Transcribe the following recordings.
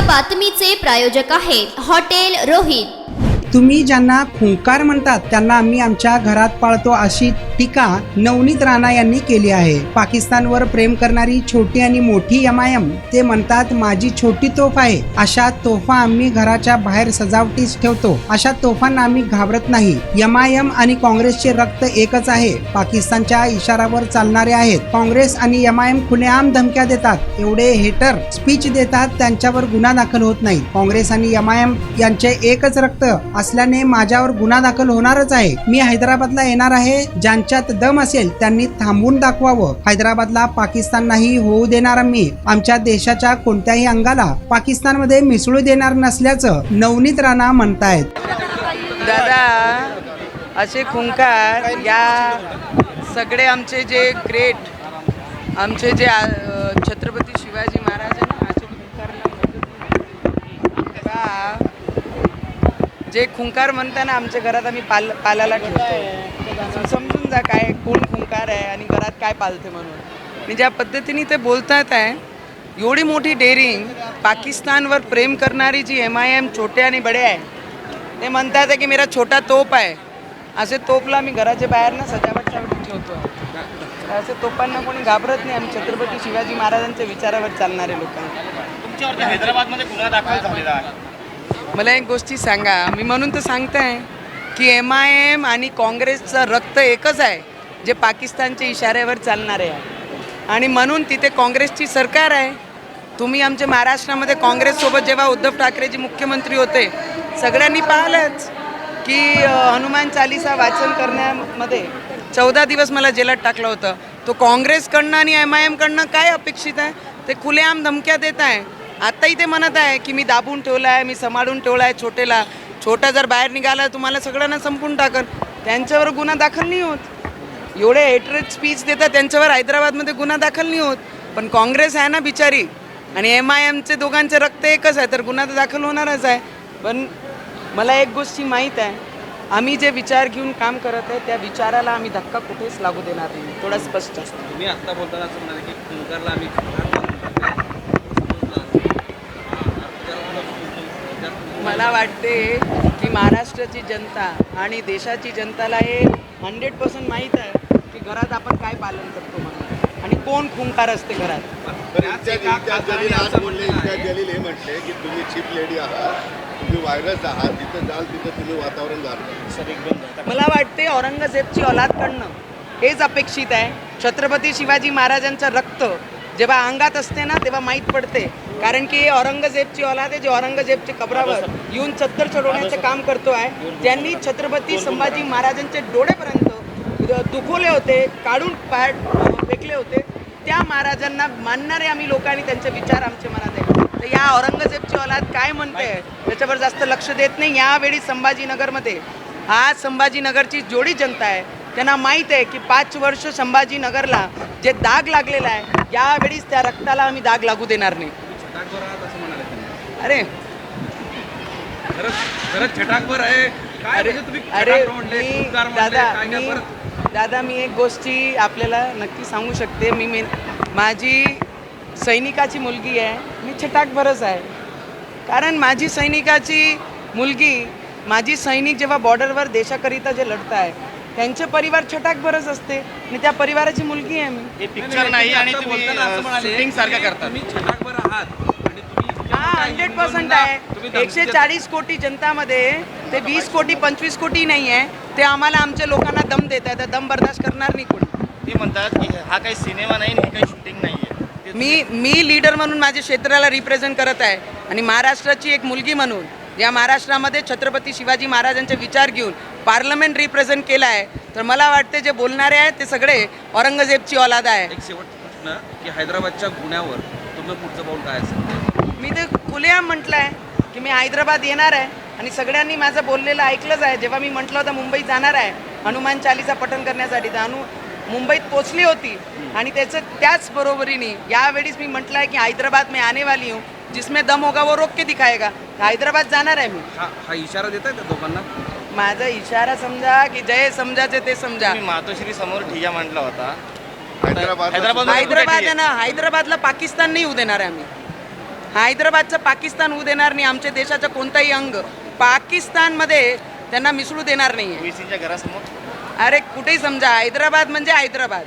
बातमीचे प्रायोजक आहेत हॉटेल रोहित। तुम्ही ज्यांना खुंकार म्हणतात त्यांना आम्ही आमच्या घरात पाळतो अशी टीका नवनीत राणा यांनी केली आहे। पाकिस्तानवर प्रेम करणारी छोटी आणि मोठी एमआयएम ते म्हणतात माझी छोटी तोफ आहे, अशा तोफा आम्ही घराच्या बाहेर सजावटीस ठेवतो, अशा तोफांना आम्ही घाबरत नाही। एमआयएम आणि काँग्रेसचे रक्त एकच आहे, पाकिस्तानच्या इशारावर चालणारे आहेत। काँग्रेस आणि एमआयएम खुलेआम धमक्या देतात, एवढे हेटर स्पीच देतात त्यांच्यावर गुन्हा दाखल होत नाही। काँग्रेस आणि एमआयएम यांचे एकच रक्त असल्याने माझ्यावर गुन्हा दाखल होणारच आहे। मी हैदराबादला येणार आहे, ज्यांच्यात दम असेल त्यांनी थांबून दाखवावं। हैदराबादला पाकिस्तान नाही होऊ देणार आम्ही, आमच्या देशाच्या कोणत्याही अंगाला पाकिस्तानमध्ये मिसळू देणार नसल्याचं नवनीत राणा म्हणतायत। दादा असे खुंकार या सगळे आमचे जे ग्रेट आमचे जे छत्रपती शिवाजी महाराजांना असे जे खुंकार म्हणताना आमच्या घरात आम्ही पालाला ठेवतो। समजून जा काय कोण खुंकार आहे आणि घरात काय पालते म्हणून। आणि ज्या पद्धतीने ते बोलतात आहे एवढी मोठी डेअरिंग, पाकिस्तानवर प्रेम करणारी जी एमआयएम छोटे आणि बडे आहे ते म्हणतात आहे की मेरा छोटा तोप आहे। असे तोपला मी घराच्या बाहेर ना सजावटसाठी ठेवतो। असे तोपांना कोणी घाबरत नाही। आम्ही छत्रपती शिवाजी महाराजांच्या विचारावर चालणारे लोक। तुमच्यावरती हैदराबादमध्ये गुन्हा दाखल झालेला आहे। मला एक गोष्टी सांगा, मी म्हणून तर सांगताय की एमआयएम आणि काँग्रेसचं रक्त एकच आहे जे पाकिस्तानच्या इशाऱ्यावर चालणारे आहे आणि म्हणून तिथे काँग्रेसची सरकार आहे। तुम्ही आमच्या महाराष्ट्रामध्ये काँग्रेससोबत जेव्हा उद्धव ठाकरेजी मुख्यमंत्री होते सगळ्यांनी पाहिलंच की हनुमान चालीसा वाचन करण्यामध्ये 14 दिवस मला जेलात टाकलं होतं। तो काँग्रेसकडनं आणि एमआयएमकडनं काय अपेक्षित आहे? ते खुलेआम धमक्या देत आहे। आत्ताही ते म्हणत आहे की मी दाबून ठेवला आहे, मी सांभाळून ठेवला आहे छोटेला, छोटा जर बाहेर निघाला तुम्हाला सगळ्यांना संपून टाकल। त्यांच्यावर गुन्हा दाखल नाही होत। एवढे हेटरेट स्पीच देतात त्यांच्यावर हैदराबादमध्ये गुन्हा दाखल नाही होत। पण काँग्रेस आहे ना बिचारी आणि एमआयएमचे दोघांचे रक्त एकच आहे तर गुन्हा तर दाखल होणारच आहे। पण मला एक गोष्टी माहीत आहे, आम्ही जे विचार घेऊन काम करत आहे त्या विचाराला आम्ही धक्का कुठेच लागू देणार नाही। थोडं स्पष्ट असतं। तुम्ही आत्ता बोलताना असं म्हणाले की खुंकारला आम्ही मला वाटते की महाराष्ट्राची जनता आणि देशाची जनताला हे 100% माहीत आहे की घरात आपण काय पालन करतो म्हणून आणि कोण खुंकार असते घरात। जलील हे म्हटले की तुम्ही चीफ लेडी आहात, तुम्ही व्हायरस आहात, जिथं जाल तिथं तुम्ही वातावरण घालता। मला वाटते औरंगजेबची औलादकडनं हेच अपेक्षित आहे। छत्रपती शिवाजी महाराजांचं रक्त जेव्हा अंगात असते ना तेव्हा माहीत पडते, कारण की औरंगजेबची औलाद आहे जे औरंगजेबच्या कबरावर येऊन चत्तर चढवण्याचं काम करतो आहे। त्यांनी छत्रपती संभाजी महाराजांचे डोळेपर्यंत दुखवले होते, काढून फेकले होते। त्या महाराजांना मानणारे आम्ही लोक आणि त्यांचे विचार आमच्या मनात आहे। तर या औरंगजेबची औलाद काय म्हणते त्याच्यावर जास्त लक्ष देत नाही। यावेळी संभाजीनगरमध्ये आज संभाजीनगरची जेवढी जनता आहे त्यांना माहीत आहे की 5 वर्ष संभाजीनगरला जे दाग लागलेला आहे यावेळीच त्या रक्ताला आम्ही दाग लागू देणार नाही। अरे छटाकभर आहे दादा मी एक गोष्टी आपल्याला नक्की सांगू शकते। मी माझी सैनिकाची मुलगी आहे, मी छटाकभरच आहे। कारण माझी सैनिकाची मुलगी, माझी सैनिक जेव्हा बॉर्डरवर देशाकरिता जे लढत आहे त्यांचे परिवार छटाकभरच असते आणि त्या परिवाराची मुलगी आहे मी। हे पिक्चर नाही आणि तुम्ही शूटिंग सारखं करता। तुम्ही छटाकभर आहात आणि तुम्ही 100% आहे। 140 कोटी जनतामध्ये ते 20 कोटी 25 कोटी नाही आहे, ते आम्हाला आमच्या लोकांना दम देत आहे। तर दम बर्दाश्त करणार नाही कोणी। ते म्हणतात की हा काही सिनेमा नाही, ही काही शूटिंग नाही आहे। मी लीडर म्हणून माझ्या क्षेत्राला रिप्रेझेंट करत आहे आणि महाराष्ट्राची एक मुलगी म्हणून या महाराष्ट्रामध्ये छत्रपती शिवाजी महाराजांचे विचार घेऊन पार्लमेंट रिप्रेझेंट केला आहे। तर मला वाटते जे बोलणारे आहेत ते सगळे औरंगजेबची औलाद आहे। एक शेवटचा प्रश्न की हैदराबादच्या गुन्ह्यावर तुम्ही पुढचं पाऊल काय असेल? मी ते खुलेआम म्हटलं आहे की मी हैदराबाद येणार आहे आणि सगळ्यांनी माझं बोललेलं ऐकलंच आहे। जेव्हा मी म्हटलं होतं मुंबईत जाणार आहे हनुमान चालीसा पठण करण्यासाठी तर मुंबईत पोचली होती आणि त्याच बरोबरीने यावेळीच मी म्हटलं आहे की हैदराबाद में आने वाली हूँ, जिसमें दम होगा वो रोक के दिखाएगा। हैदराबाद जाणार आहे मी। हा इशारा देताय त्या दोघांना? माझा इशारा समजा की जय समजाचे ते समजा। मातोश्री समोर ठिय्या मांडला होता। हैदराबाद हैदराबादला पाकिस्तान नाही येऊ देणार आहे आम्ही। हैदराबादचं पाकिस्तान होऊ देणार नाही. आमच्या देशाचं कोणताही अंग पाकिस्तानमध्ये त्यांना मिसळू देणार नाही. ओबीसीच्या घरासमोर अरे कुठेही समजा, हैदराबाद म्हणजे हैदराबाद.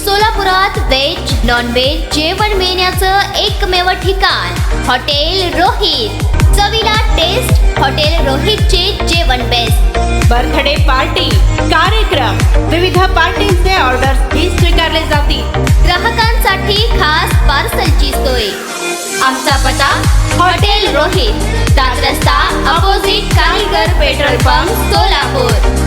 सोलापुरात व्हेज नॉन व्हेज जेवण मिळण्याचं एकमेव ठिकाण हॉटेल रोहित. चवीला टेस्ट हॉटेल रोहितचे जेवण बेस्ट. बर्थडे पार्टी, कार्यक्रम, विविध पार्टींचे ऑर्डर्स ही स्वीकारले जातील. ग्राहकांसाठी खास पार्सलची सोय. आमचा पत्ता हॉटेल रोहित, दादरस्ता अपोजिट कारीगर पेट्रोल पंप, सोलापूर.